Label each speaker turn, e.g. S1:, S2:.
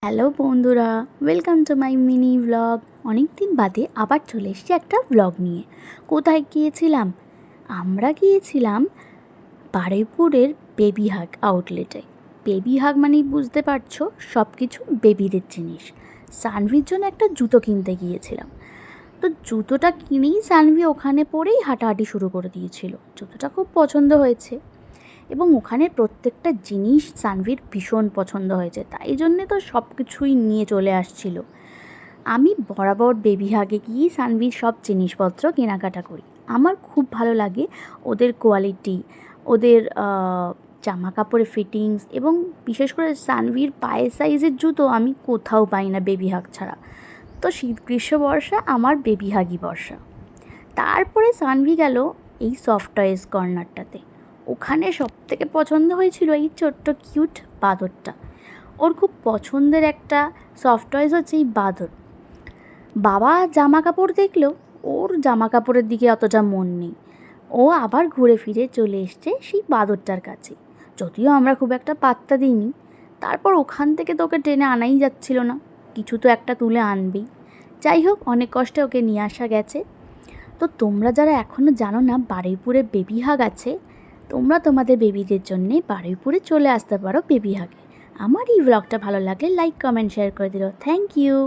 S1: Hello বন্ধুরা, welcome to my mini blog. অনেক দিন বাদে আবার চলে এসেছি একটা ব্লগ নিয়ে। কোথায় গিয়েছিলাম? আমরা গিয়েছিলাম বারুইপুরের বেবি হাগ আউটলেটে। বেবি হাগ মানেই বুঝতে পারছো, সব কিছু বেবিদের জিনিস। সানভির জন্য একটা জুতো কিনতে গিয়েছিলাম। তো জুতোটা কিনেই সানভি ওখানে পরেই হাঁটাহাঁটি শুরু করে দিয়েছিল। জুতোটা খুব পছন্দ হয়েছে এবং ওখানে প্রত্যেকটা জিনিস সানভির ভীষণ পছন্দ হয়েছে, তাই জন্যে তো সব কিছুই নিয়ে চলে আসছিল। আমি বরাবর বেবি হাগে গিয়েই সানভির সব জিনিসপত্র কেনাকাটা করি। আমার খুব ভালো লাগে ওদের কোয়ালিটি, ওদের জামা কাপড়ের ফিটিংস, এবং বিশেষ করে সানভির পায়ের সাইজের জুতো আমি কোথাও পাই না বেবি হাগ ছাড়া। তো শীত গ্রীষ্ম বর্ষা আমার বেবি হাগই বর্ষা। তারপরে সানভি গেল এই সফট টয়েস কর্নারটাতে। ওখানে সবথেকে পছন্দ হয়েছিল এই ছোট্ট কিউট বাঁদরটা। ওর খুব পছন্দের একটা সফট টয়েস হচ্ছে এই বাঁদর। বাবা জামা কাপড় দেখলেও ওর জামা কাপড়ের দিকে অতটা মন নেই। ও আবার ঘুরে ফিরে চলে এসছে সেই বাঁদরটার কাছে। যদিও আমরা খুব একটা পাত্তা দিইনি। তারপর ওখান থেকে তো ওকে টেনে আনাই যাচ্ছিল না, কিছু তো একটা তুলে আনবেই। যাই হোক, অনেক কষ্টে ওকে নিয়ে আসা গেছে। তো তোমরা যারা এখনও জানো না বারুইপুরে বেবি হাগ আছে, তোমরা তোমাদের বেবিদের জন্যে বারুইপুরে চলে আসতে পারো বেবি হাগে। আমার এই ব্লগটা ভালো লাগলে লাইক কমেন্ট শেয়ার করে দিও। Thank you.